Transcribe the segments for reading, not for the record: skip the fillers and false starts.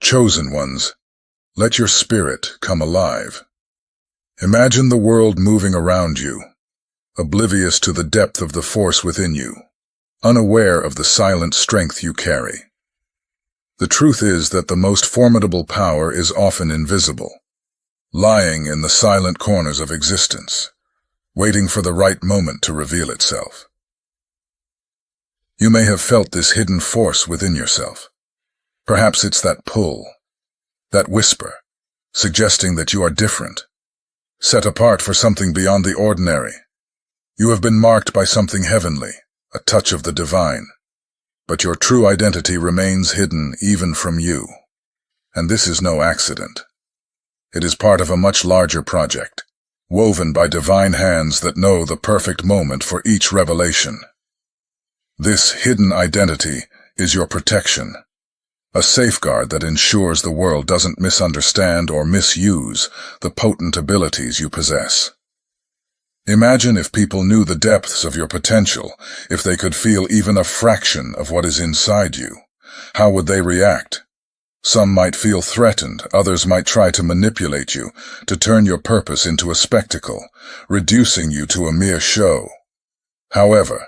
chosen ones, let your spirit come alive. Imagine the world moving around you, oblivious to the depth of the force within you, unaware of the silent strength you carry. The truth is that the most formidable power is often invisible, lying in the silent corners of existence, waiting for the right moment to reveal itself. You may have felt this hidden force within yourself. Perhaps it's that pull, that whisper, suggesting that you are different, set apart for something beyond the ordinary. You have been marked by something heavenly, a touch of the divine. But your true identity remains hidden even from you. And this is no accident. It is part of a much larger project, woven by divine hands that know the perfect moment for each revelation. This hidden identity is your protection, a safeguard that ensures the world doesn't misunderstand or misuse the potent abilities you possess. Imagine if people knew the depths of your potential, if they could feel even a fraction of what is inside you. How would they react? Some might feel threatened, others might try to manipulate you, to turn your purpose into a spectacle, reducing you to a mere show. However,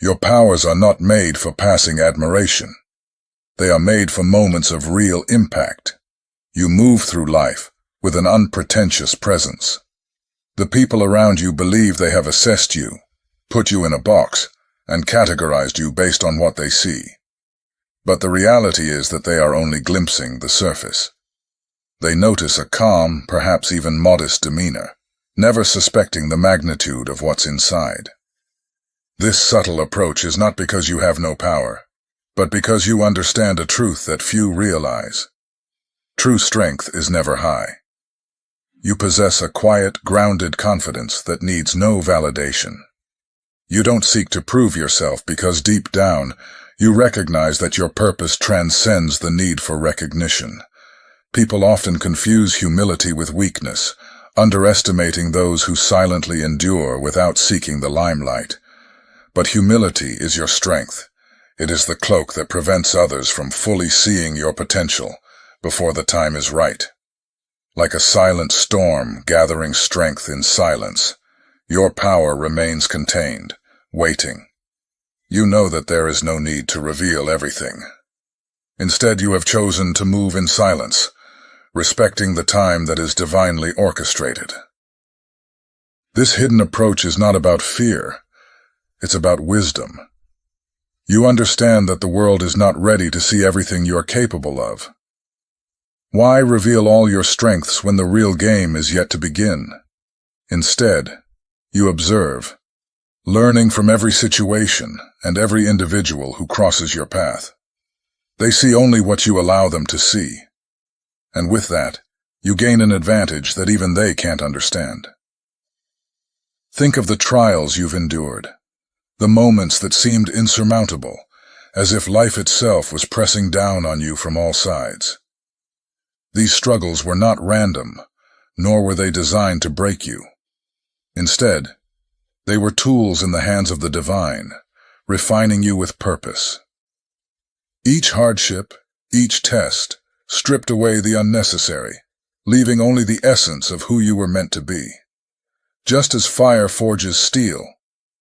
your powers are not made for passing admiration. They are made for moments of real impact. You move through life with an unpretentious presence. The people around you believe they have assessed you, put you in a box, and categorized you based on what they see. But the reality is that they are only glimpsing the surface. They notice a calm, perhaps even modest demeanor, never suspecting the magnitude of what's inside. This subtle approach is not because you have no power, but because you understand a truth that few realize. True strength is never high. You possess a quiet, grounded confidence that needs no validation. You don't seek to prove yourself because deep down, you recognize that your purpose transcends the need for recognition. People often confuse humility with weakness, underestimating those who silently endure without seeking the limelight. But humility is your strength. It is the cloak that prevents others from fully seeing your potential before the time is right. Like a silent storm gathering strength in silence, your power remains contained, waiting. You know that there is no need to reveal everything. Instead, you have chosen to move in silence, respecting the time that is divinely orchestrated. This hidden approach is not about fear, it's about wisdom. You understand that the world is not ready to see everything you are capable of. Why reveal all your strengths when the real game is yet to begin? Instead, you observe, learning from every situation and every individual who crosses your path. They see only what you allow them to see. And with that, you gain an advantage that even they can't understand. Think of the trials you've endured, the moments that seemed insurmountable, as if life itself was pressing down on you from all sides. These struggles were not random, nor were they designed to break you. Instead, they were tools in the hands of the divine, refining you with purpose. Each hardship, each test, stripped away the unnecessary, leaving only the essence of who you were meant to be. Just as fire forges steel,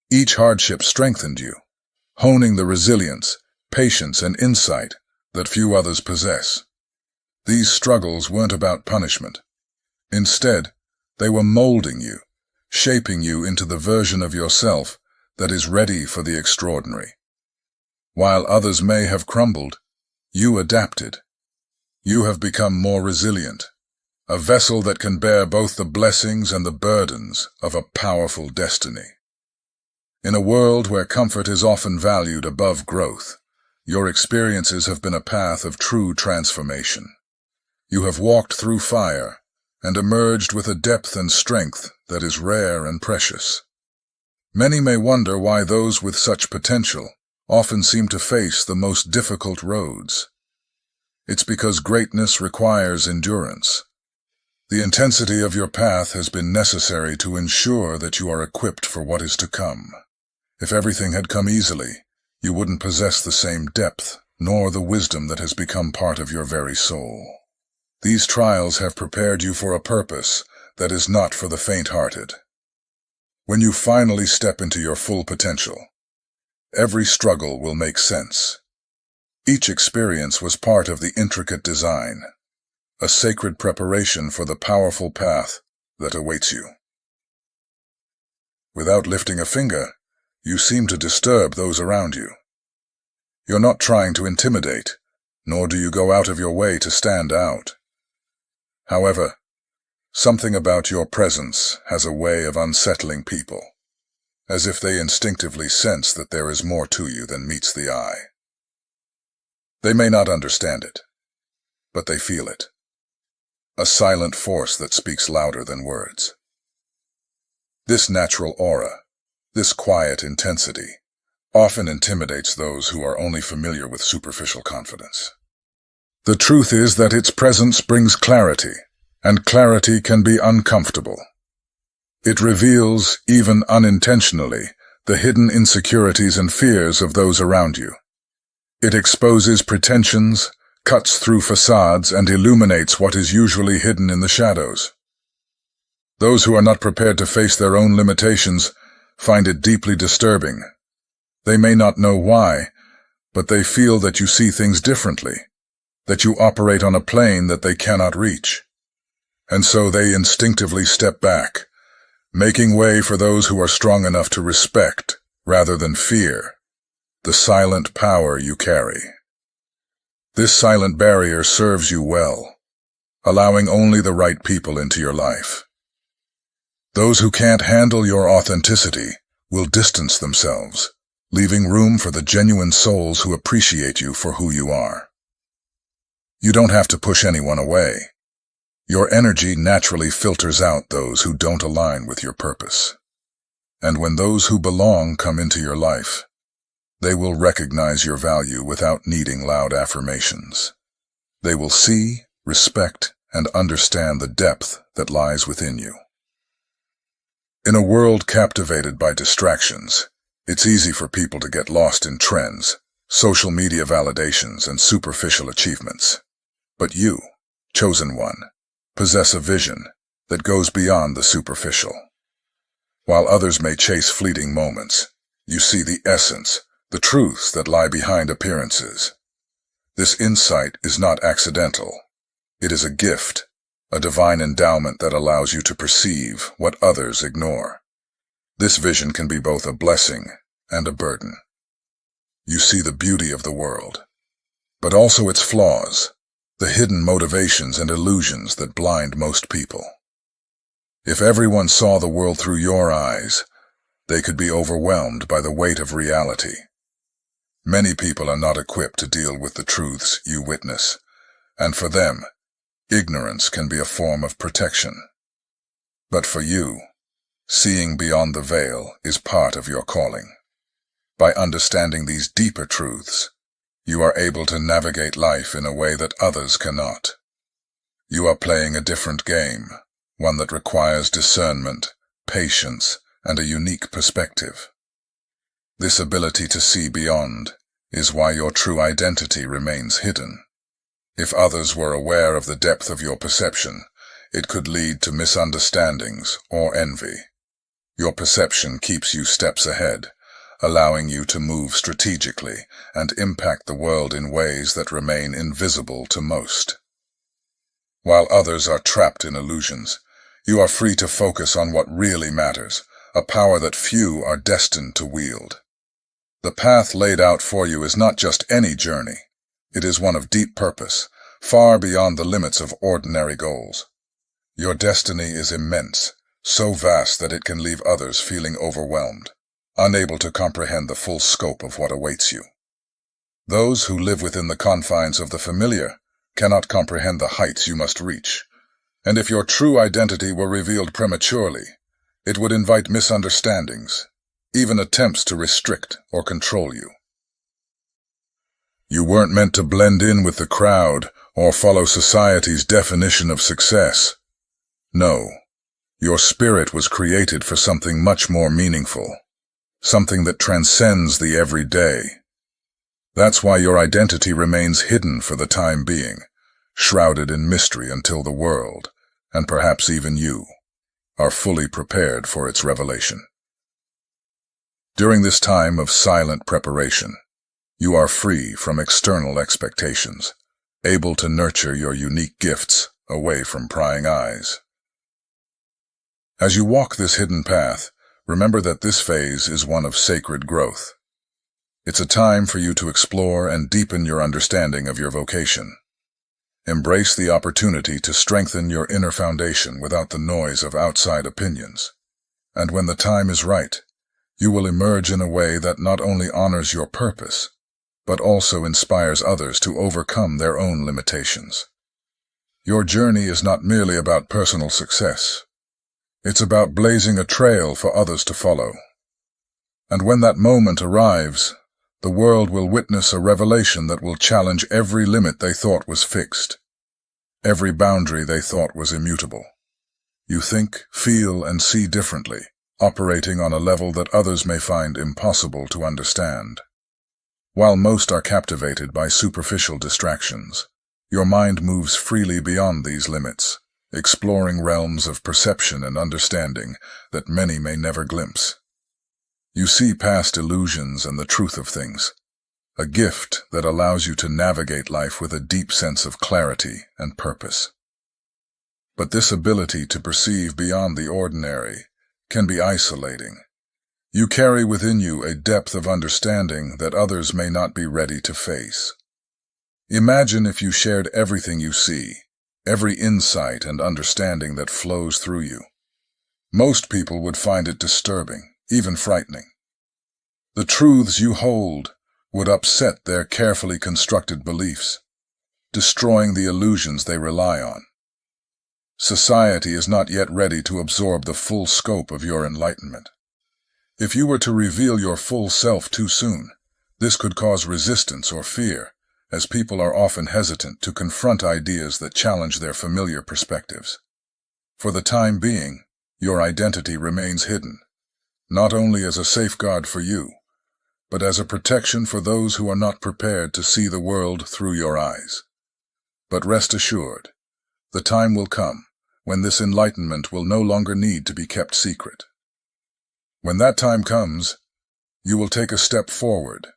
each hardship strengthened you, honing the resilience, patience, and insight that few others possess. These struggles weren't about punishment. Instead, they were molding you, shaping you into the version of yourself that is ready for the extraordinary. While others may have crumbled, you adapted. You have become more resilient, a vessel that can bear both the blessings and the burdens of a powerful destiny. In a world where comfort is often valued above growth, your experiences have been a path of true transformation. You have walked through fire and emerged with a depth and strength that is rare and precious. Many may wonder why those with such potential often seem to face the most difficult roads. It's because greatness requires endurance. The intensity of your path has been necessary to ensure that you are equipped for what is to come. If everything had come easily, you wouldn't possess the same depth, nor the wisdom that has become part of your very soul. These trials have prepared you for a purpose that is not for the faint-hearted. When you finally step into your full potential, every struggle will make sense. Each experience was part of the intricate design, a sacred preparation for the powerful path that awaits you. Without lifting a finger, you seem to disturb those around you. You're not trying to intimidate, nor do you go out of your way to stand out. However, something about your presence has a way of unsettling people, as if they instinctively sense that there is more to you than meets the eye. They may not understand it, but they feel it. A silent force that speaks louder than words. This natural aura, this quiet intensity, often intimidates those who are only familiar with superficial confidence. The truth is that its presence brings clarity, and clarity can be uncomfortable. It reveals, even unintentionally, the hidden insecurities and fears of those around you. It exposes pretensions, cuts through facades, and illuminates what is usually hidden in the shadows. Those who are not prepared to face their own limitations find it deeply disturbing. They may not know why, but they feel that you see things differently, that you operate on a plane that they cannot reach. And so they instinctively step back, making way for those who are strong enough to respect, rather than fear, the silent power you carry. This silent barrier serves you well, allowing only the right people into your life. Those who can't handle your authenticity will distance themselves, leaving room for the genuine souls who appreciate you for who you are. You don't have to push anyone away. Your energy naturally filters out those who don't align with your purpose. And when those who belong come into your life, they will recognize your value without needing loud affirmations. They will see, respect, and understand the depth that lies within you. In a world captivated by distractions, it's easy for people to get lost in trends, social media validations, and superficial achievements. But you, chosen one, possess a vision that goes beyond the superficial. While others may chase fleeting moments, you see the essence, the truths that lie behind appearances. This insight is not accidental. It is a gift, a divine endowment that allows you to perceive what others ignore. This vision can be both a blessing and a burden. You see the beauty of the world, but also its flaws, the hidden motivations and illusions that blind most people. If everyone saw the world through your eyes, they could be overwhelmed by the weight of reality. Many people are not equipped to deal with the truths you witness, and for them, ignorance can be a form of protection. But for you, seeing beyond the veil is part of your calling. By understanding these deeper truths, you are able to navigate life in a way that others cannot. You are playing a different game, one that requires discernment, patience, and a unique perspective. This ability to see beyond is why your true identity remains hidden. If others were aware of the depth of your perception, it could lead to misunderstandings or envy. Your perception keeps you steps ahead, allowing you to move strategically and impact the world in ways that remain invisible to most. While others are trapped in illusions, you are free to focus on what really matters, a power that few are destined to wield. The path laid out for you is not just any journey. It is one of deep purpose, far beyond the limits of ordinary goals. Your destiny is immense, so vast that it can leave others feeling overwhelmed, unable to comprehend the full scope of what awaits you. Those who live within the confines of the familiar cannot comprehend the heights you must reach, and if your true identity were revealed prematurely, it would invite misunderstandings, even attempts to restrict or control you. You weren't meant to blend in with the crowd or follow society's definition of success. No, your spirit was created for something much more meaningful, something that transcends the everyday. That's why your identity remains hidden for the time being, shrouded in mystery until the world, and perhaps even you, are fully prepared for its revelation. During this time of silent preparation, you are free from external expectations, able to nurture your unique gifts away from prying eyes. As you walk this hidden path, remember that this phase is one of sacred growth. It's a time for you to explore and deepen your understanding of your vocation. Embrace the opportunity to strengthen your inner foundation without the noise of outside opinions. And when the time is right, you will emerge in a way that not only honors your purpose, but also inspires others to overcome their own limitations. Your journey is not merely about personal success. It's about blazing a trail for others to follow. And when that moment arrives, the world will witness a revelation that will challenge every limit they thought was fixed, every boundary they thought was immutable. You think, feel, and see differently, operating on a level that others may find impossible to understand. While most are captivated by superficial distractions, your mind moves freely beyond these limits, exploring realms of perception and understanding that many may never glimpse. You see past illusions and the truth of things, a gift that allows you to navigate life with a deep sense of clarity and purpose. But this ability to perceive beyond the ordinary can be isolating. You carry within you a depth of understanding that others may not be ready to face. Imagine if you shared everything you see, every insight and understanding that flows through you. Most people would find it disturbing, even frightening. The truths you hold would upset their carefully constructed beliefs, destroying the illusions they rely on. Society is not yet ready to absorb the full scope of your enlightenment. If you were to reveal your full self too soon, this could cause resistance or fear, as people are often hesitant to confront ideas that challenge their familiar perspectives. For the time being, your identity remains hidden, not only as a safeguard for you, but as a protection for those who are not prepared to see the world through your eyes. But rest assured, the time will come when this enlightenment will no longer need to be kept secret. When that time comes, you will take a step forward,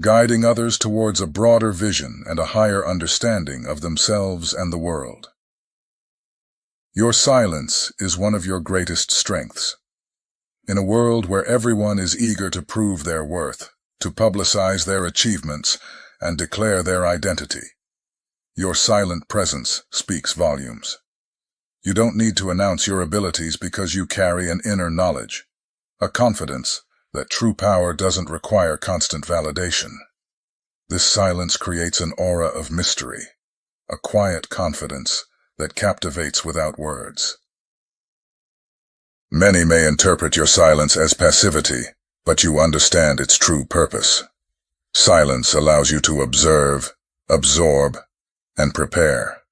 guiding others towards a broader vision and a higher understanding of themselves and the world. Your silence is one of your greatest strengths. In a world where everyone is eager to prove their worth, to publicize their achievements, and declare their identity, your silent presence speaks volumes. You don't need to announce your abilities because you carry an inner knowledge, a confidence that true power doesn't require constant validation. This silence creates an aura of mystery, a quiet confidence that captivates without words. Many may interpret your silence as passivity, but you understand its true purpose. Silence allows you to observe, absorb, and prepare.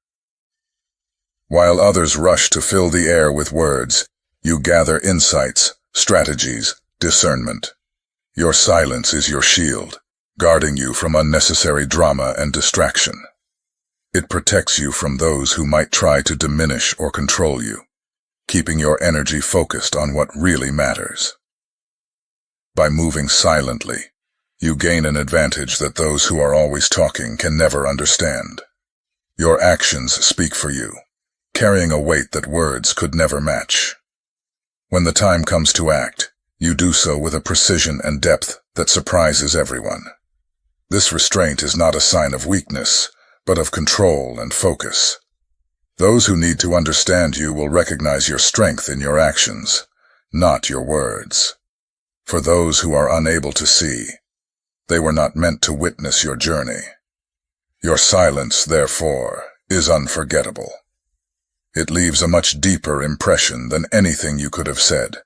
While others rush to fill the air with words, you gather insights, strategies, discernment. Your silence is your shield, guarding you from unnecessary drama and distraction. It protects you from those who might try to diminish or control you, keeping your energy focused on what really matters. By moving silently, you gain an advantage that those who are always talking can never understand. Your actions speak for you, carrying a weight that words could never match. When the time comes to act, you do so with a precision and depth that surprises everyone. This restraint is not a sign of weakness, but of control and focus. Those who need to understand you will recognize your strength in your actions, not your words. For those who are unable to see, they were not meant to witness your journey. Your silence, therefore, is unforgettable. It leaves a much deeper impression than anything you could have said,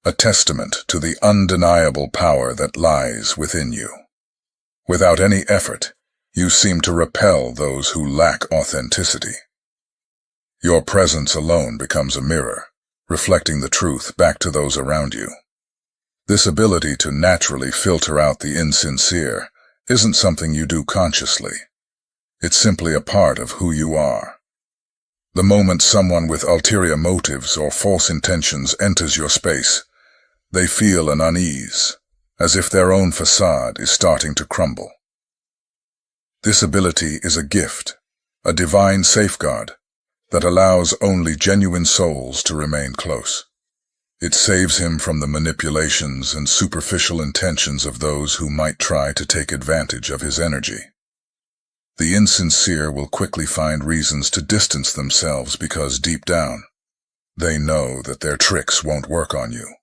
a testament to the undeniable power that lies within you. Without any effort, you seem to repel those who lack authenticity. Your presence alone becomes a mirror, reflecting the truth back to those around you. This ability to naturally filter out the insincere isn't something you do consciously. It's simply a part of who you are. The moment someone with ulterior motives or false intentions enters your space, they feel an unease, as if their own facade is starting to crumble. This ability is a gift, a divine safeguard that allows only genuine souls to remain close. It saves him from the manipulations and superficial intentions of those who might try to take advantage of his energy. The insincere will quickly find reasons to distance themselves because deep down, they know that their tricks won't work on you.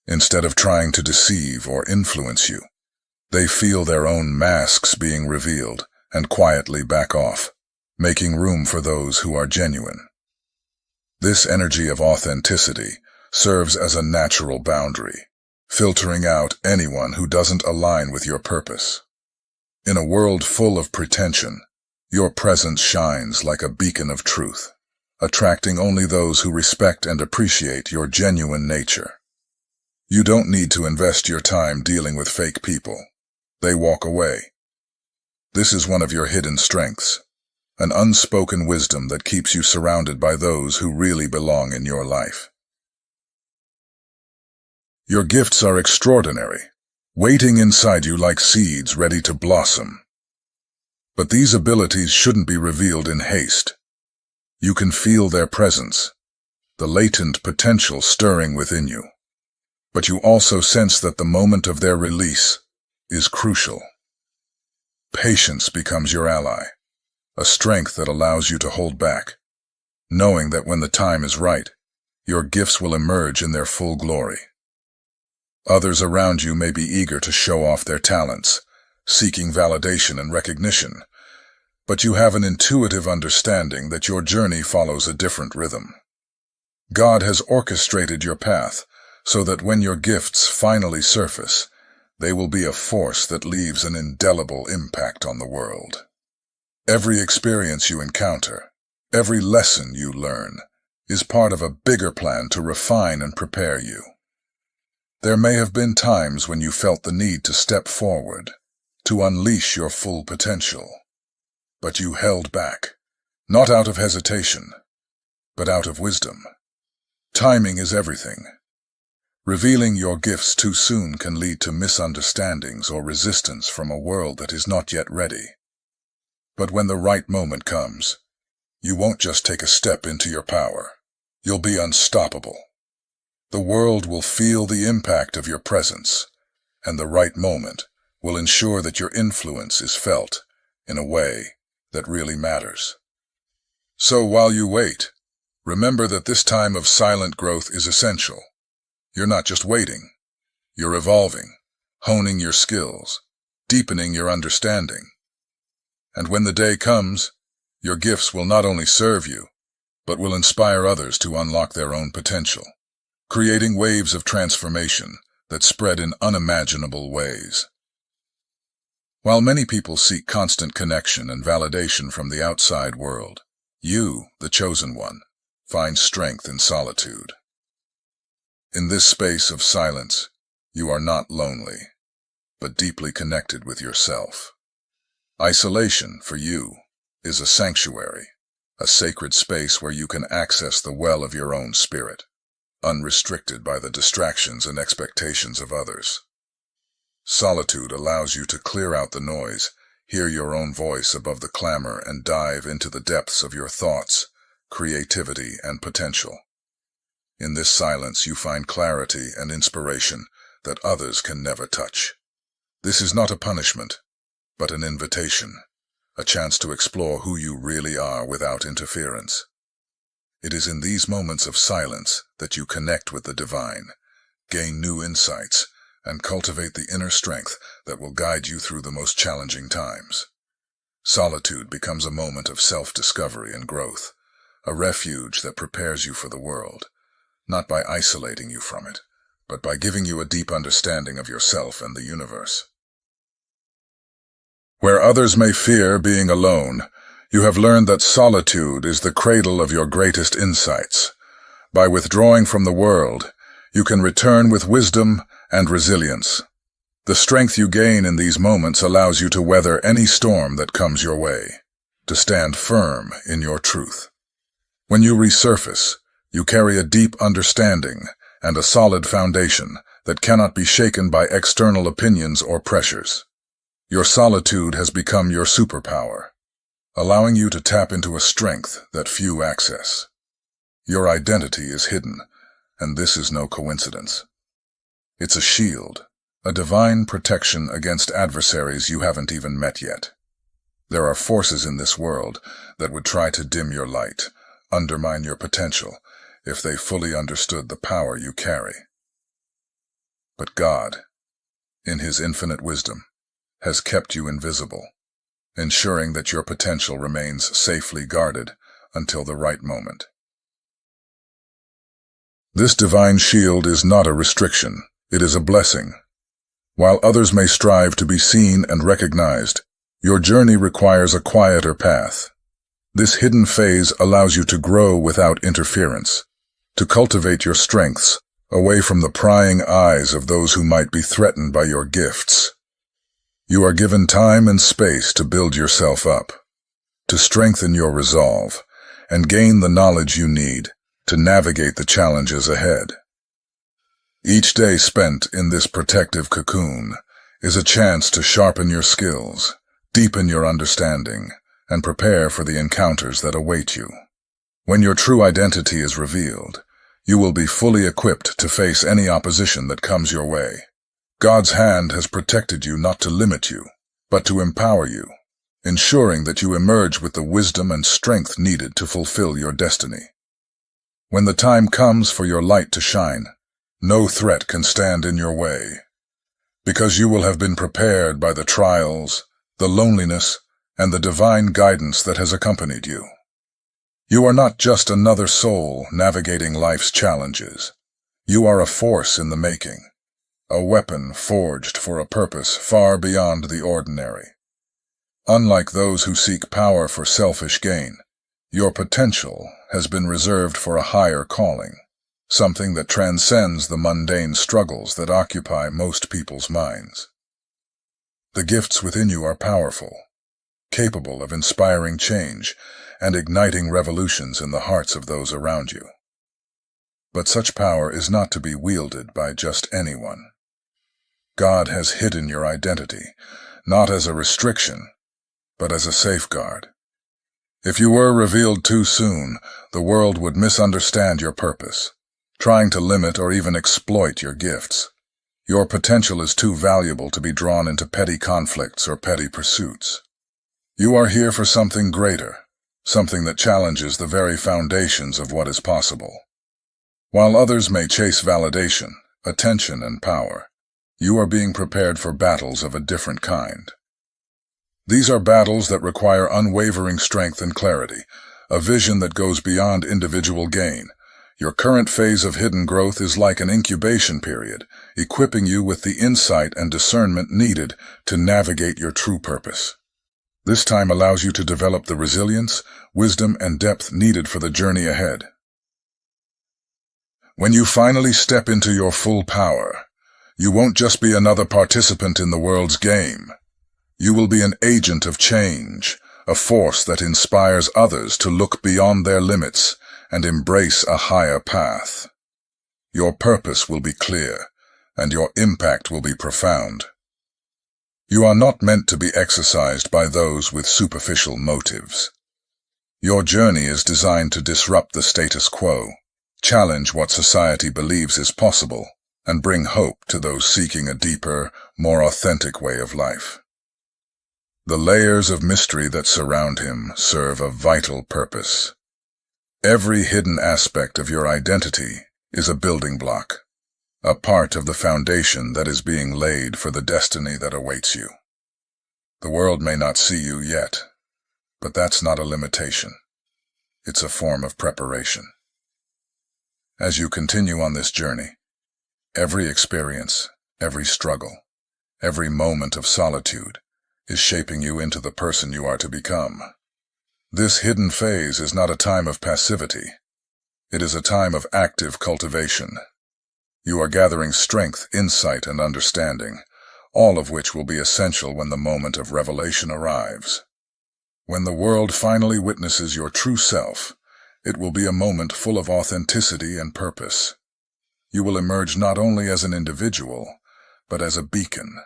Instead of trying to deceive or influence you, they feel their own masks being revealed and quietly back off, making room for those who are genuine. This energy of authenticity serves as a natural boundary, filtering out anyone who doesn't align with your purpose. In a world full of pretension, your presence shines like a beacon of truth, attracting only those who respect and appreciate your genuine nature. You don't need to invest your time dealing with fake people. They walk away. This is one of your hidden strengths, an unspoken wisdom that keeps you surrounded by those who really belong in your life. Your gifts are extraordinary, waiting inside you like seeds ready to blossom. But these abilities shouldn't be revealed in haste. You can feel their presence, the latent potential stirring within you. But you also sense that the moment of their release is crucial. Patience becomes your ally, a strength that allows you to hold back, knowing that when the time is right, your gifts will emerge in their full glory. Others around you may be eager to show off their talents, seeking validation and recognition, but you have an intuitive understanding that your journey follows a different rhythm. God has orchestrated your path so that when your gifts finally surface, they will be a force that leaves an indelible impact on the world. Every experience you encounter, every lesson you learn, is part of a bigger plan to refine and prepare you. There may have been times when you felt the need to step forward, to unleash your full potential. But you held back, not out of hesitation, but out of wisdom. Timing is everything. Revealing your gifts too soon can lead to misunderstandings or resistance from a world that is not yet ready. But when the right moment comes, you won't just take a step into your power. You'll be unstoppable. The world will feel the impact of your presence, and the right moment will ensure that your influence is felt in a way that really matters. So while you wait, remember that this time of silent growth is essential. You're not just waiting, you're evolving, honing your skills, deepening your understanding. And when the day comes, your gifts will not only serve you, but will inspire others to unlock their own potential, creating waves of transformation that spread in unimaginable ways. While many people seek constant connection and validation from the outside world, you, the chosen one, find strength in solitude. In this space of silence, you are not lonely, but deeply connected with yourself. Isolation, for you, is a sanctuary, a sacred space where you can access the well of your own spirit, unrestricted by the distractions and expectations of others. Solitude allows you to clear out the noise, hear your own voice above the clamor, and dive into the depths of your thoughts, creativity, and potential. In this silence, you find clarity and inspiration that others can never touch. This is not a punishment, but an invitation, a chance to explore who you really are without interference. It is in these moments of silence that you connect with the divine, gain new insights, and cultivate the inner strength that will guide you through the most challenging times. Solitude becomes a moment of self-discovery and growth, a refuge that prepares you for the world, not by isolating you from it, but by giving you a deep understanding of yourself and the universe. Where others may fear being alone, you have learned that solitude is the cradle of your greatest insights. By withdrawing from the world, you can return with wisdom and resilience. The strength you gain in these moments allows you to weather any storm that comes your way, to stand firm in your truth. When you resurface, you carry a deep understanding and a solid foundation that cannot be shaken by external opinions or pressures. Your solitude has become your superpower, allowing you to tap into a strength that few access. Your identity is hidden, and this is no coincidence. It's a shield, a divine protection against adversaries you haven't even met yet. There are forces in this world that would try to dim your light, undermine your potential, if they fully understood the power you carry. But God, in His infinite wisdom, has kept you invisible, ensuring that your potential remains safely guarded until the right moment. This divine shield is not a restriction, it is a blessing. While others may strive to be seen and recognized, your journey requires a quieter path. This hidden phase allows you to grow without interference, to cultivate your strengths away from the prying eyes of those who might be threatened by your gifts. You are given time and space to build yourself up, to strengthen your resolve, and gain the knowledge you need to navigate the challenges ahead. Each day spent in this protective cocoon is a chance to sharpen your skills, deepen your understanding, and prepare for the encounters that await you. When your true identity is revealed, you will be fully equipped to face any opposition that comes your way. God's hand has protected you not to limit you, but to empower you, ensuring that you emerge with the wisdom and strength needed to fulfill your destiny. When the time comes for your light to shine, no threat can stand in your way, because you will have been prepared by the trials, the loneliness, and the divine guidance that has accompanied you. You are not just another soul navigating life's challenges. You are a force in the making, a weapon forged for a purpose far beyond the ordinary. Unlike those who seek power for selfish gain, your potential has been reserved for a higher calling, something that transcends the mundane struggles that occupy most people's minds. The gifts within you are powerful, capable of inspiring change and igniting revolutions in the hearts of those around you. But such power is not to be wielded by just anyone. God has hidden your identity, not as a restriction, but as a safeguard. If you were revealed too soon, the world would misunderstand your purpose, trying to limit or even exploit your gifts. Your potential is too valuable to be drawn into petty conflicts or petty pursuits. You are here for something greater, something that challenges the very foundations of what is possible. While others may chase validation, attention, and power, you are being prepared for battles of a different kind. These are battles that require unwavering strength and clarity, a vision that goes beyond individual gain. Your current phase of hidden growth is like an incubation period, equipping you with the insight and discernment needed to navigate your true purpose. This time allows you to develop the resilience, wisdom, and depth needed for the journey ahead. When you finally step into your full power, you won't just be another participant in the world's game. You will be an agent of change, a force that inspires others to look beyond their limits and embrace a higher path. Your purpose will be clear, and your impact will be profound. You are not meant to be exercised by those with superficial motives. Your journey is designed to disrupt the status quo, challenge what society believes is possible, and bring hope to those seeking a deeper, more authentic way of life. The layers of mystery that surround him serve a vital purpose. Every hidden aspect of your identity is a building block, a part of the foundation that is being laid for the destiny that awaits you. The world may not see you yet, but that's not a limitation. It's a form of preparation. As you continue on this journey, every experience, every struggle, every moment of solitude is shaping you into the person you are to become. This hidden phase is not a time of passivity. It is a time of active cultivation. You are gathering strength, insight, and understanding, all of which will be essential when the moment of revelation arrives. When the world finally witnesses your true self, it will be a moment full of authenticity and purpose. You will emerge not only as an individual, but as a beacon,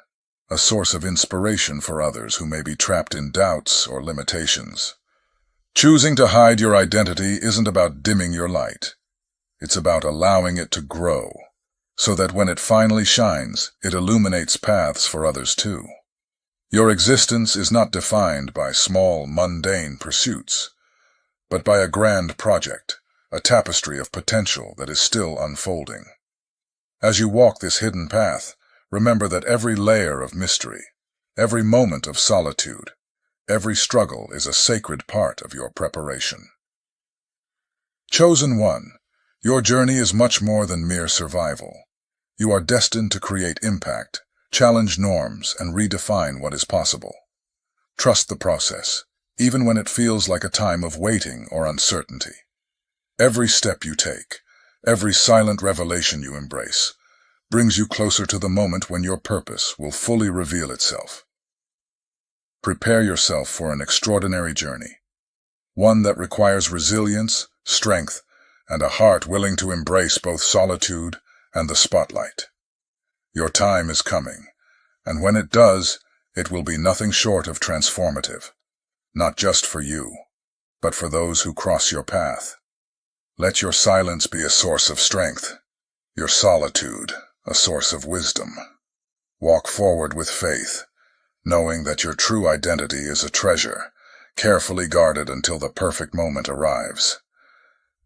a source of inspiration for others who may be trapped in doubts or limitations. Choosing to hide your identity isn't about dimming your light. It's about allowing it to grow, so that when it finally shines, it illuminates paths for others too. Your existence is not defined by small, mundane pursuits, but by a grand project, a tapestry of potential that is still unfolding. As you walk this hidden path, remember that every layer of mystery, every moment of solitude, every struggle is a sacred part of your preparation. Chosen One, your journey is much more than mere survival. You are destined to create impact, challenge norms, and redefine what is possible. Trust the process, even when it feels like a time of waiting or uncertainty. Every step you take, every silent revelation you embrace, brings you closer to the moment when your purpose will fully reveal itself. Prepare yourself for an extraordinary journey, one that requires resilience, strength, and a heart willing to embrace both solitude and the spotlight. Your time is coming, and when it does, it will be nothing short of transformative, not just for you, but for those who cross your path. Let your silence be a source of strength, your solitude a source of wisdom. Walk forward with faith, knowing that your true identity is a treasure, carefully guarded until the perfect moment arrives.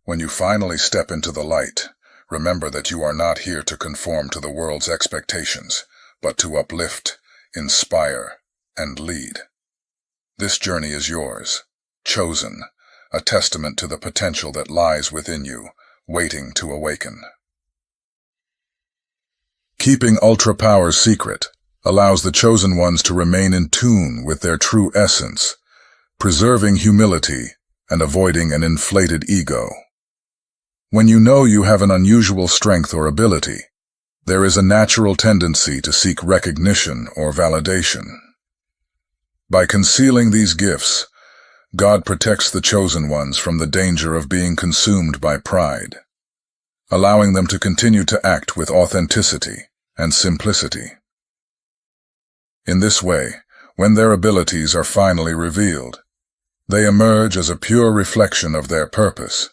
When you finally step into the light, remember that you are not here to conform to the world's expectations, but to uplift, inspire, and lead. This journey is yours, chosen, a testament to the potential that lies within you, waiting to awaken. Keeping Ultra Power's secret allows the chosen ones to remain in tune with their true essence, preserving humility and avoiding an inflated ego. When you know you have an unusual strength or ability, there is a natural tendency to seek recognition or validation. By concealing these gifts, God protects the chosen ones from the danger of being consumed by pride, allowing them to continue to act with authenticity and simplicity. In this way, when their abilities are finally revealed, they emerge as a pure reflection of their purpose,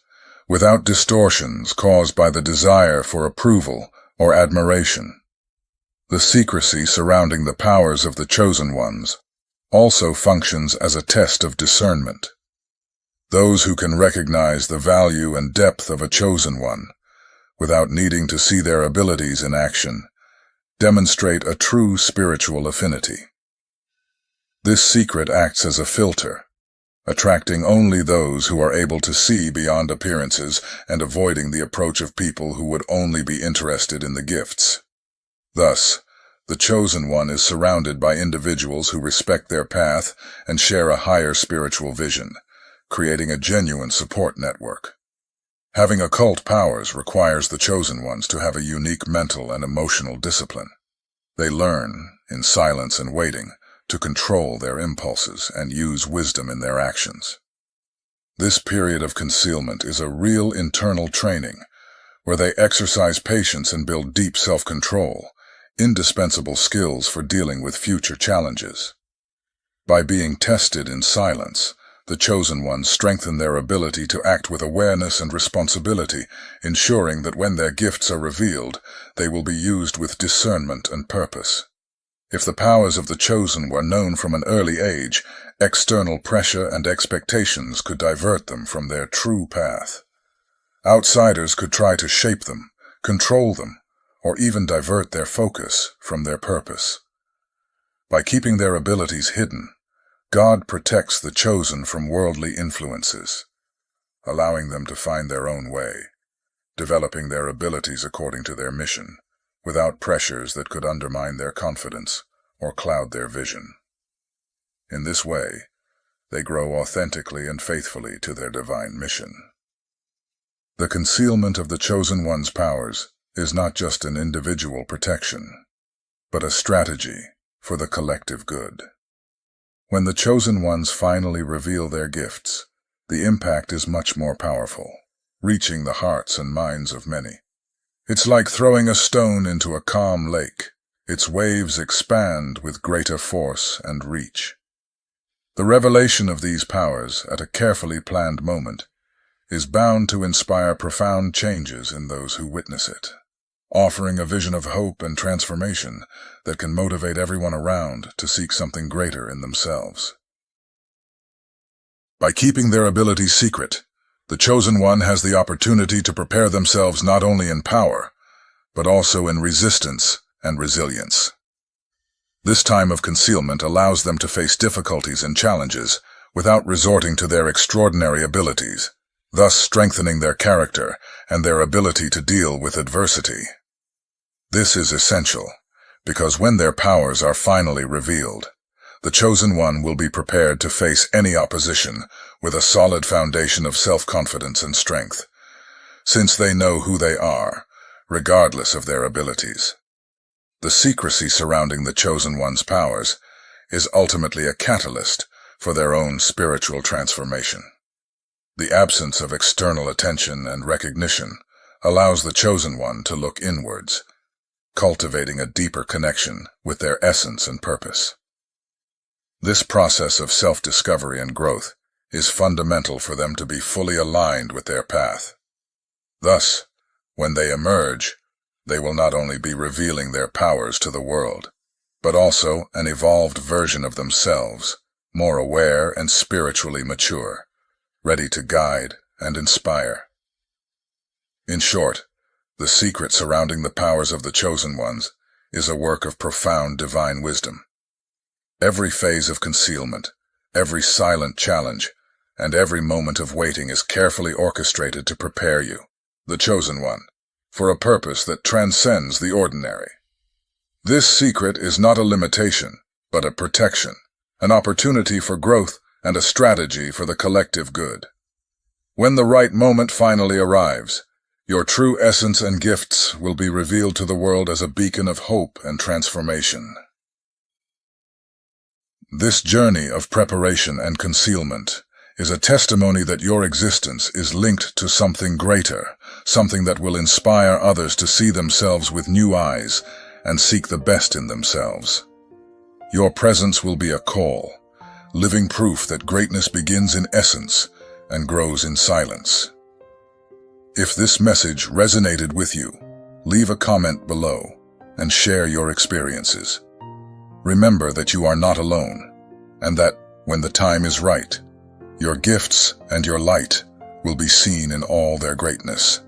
without distortions caused by the desire for approval or admiration. The secrecy surrounding the powers of the chosen ones also functions as a test of discernment. Those who can recognize the value and depth of a chosen one, without needing to see their abilities in action, demonstrate a true spiritual affinity. This secret acts as a filter, attracting only those who are able to see beyond appearances and avoiding the approach of people who would only be interested in the gifts. Thus, the chosen one is surrounded by individuals who respect their path and share a higher spiritual vision, creating a genuine support network. Having occult powers requires the chosen ones to have a unique mental and emotional discipline. They learn, in silence and waiting, to control their impulses and use wisdom in their actions. This period of concealment is a real internal training, where they exercise patience and build deep self-control, indispensable skills for dealing with future challenges. By being tested in silence, the chosen ones strengthen their ability to act with awareness and responsibility, ensuring that when their gifts are revealed, they will be used with discernment and purpose. If the powers of the chosen were known from an early age, external pressure and expectations could divert them from their true path. Outsiders could try to shape them, control them, or even divert their focus from their purpose. By keeping their abilities hidden, God protects the chosen from worldly influences, allowing them to find their own way, developing their abilities according to their mission, without pressures that could undermine their confidence or cloud their vision. In this way, they grow authentically and faithfully to their divine mission. The concealment of the chosen one's powers is not just an individual protection, but a strategy for the collective good. When the chosen ones finally reveal their gifts, the impact is much more powerful, reaching the hearts and minds of many. It's like throwing a stone into a calm lake. Its waves expand with greater force and reach. The revelation of these powers at a carefully planned moment is bound to inspire profound changes in those who witness it, offering a vision of hope and transformation that can motivate everyone around to seek something greater in themselves. By keeping their abilities secret, the chosen one has the opportunity to prepare themselves not only in power, but also in resistance and resilience. This time of concealment allows them to face difficulties and challenges without resorting to their extraordinary abilities, thus strengthening their character and their ability to deal with adversity. This is essential, because when their powers are finally revealed, the chosen one will be prepared to face any opposition with a solid foundation of self-confidence and strength, since they know who they are, regardless of their abilities. The secrecy surrounding the chosen one's powers is ultimately a catalyst for their own spiritual transformation. The absence of external attention and recognition allows the chosen one to look inwards, cultivating a deeper connection with their essence and purpose. This process of self-discovery and growth is fundamental for them to be fully aligned with their path. Thus, when they emerge, they will not only be revealing their powers to the world, but also an evolved version of themselves, more aware and spiritually mature, ready to guide and inspire. In short, the secret surrounding the powers of the chosen ones is a work of profound divine wisdom. Every phase of concealment, every silent challenge, and every moment of waiting is carefully orchestrated to prepare you, the chosen one, for a purpose that transcends the ordinary. This secret is not a limitation, but a protection, an opportunity for growth and a strategy for the collective good. When the right moment finally arrives, your true essence and gifts will be revealed to the world as a beacon of hope and transformation. This journey of preparation and concealment is a testimony that your existence is linked to something greater, something that will inspire others to see themselves with new eyes and seek the best in themselves. Your presence will be a call, living proof that greatness begins in essence and grows in silence. If this message resonated with you, leave a comment below and share your experiences. Remember that you are not alone, and that, when the time is right, your gifts and your light will be seen in all their greatness.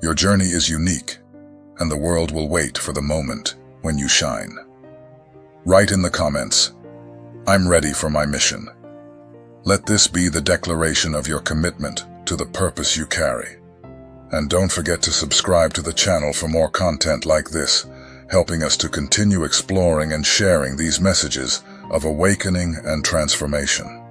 Your journey is unique, and the world will wait for the moment when you shine. Write in the comments, "I'm ready for my mission." Let this be the declaration of your commitment to the purpose you carry. And don't forget to subscribe to the channel for more content like this, helping us to continue exploring and sharing these messages of awakening and transformation.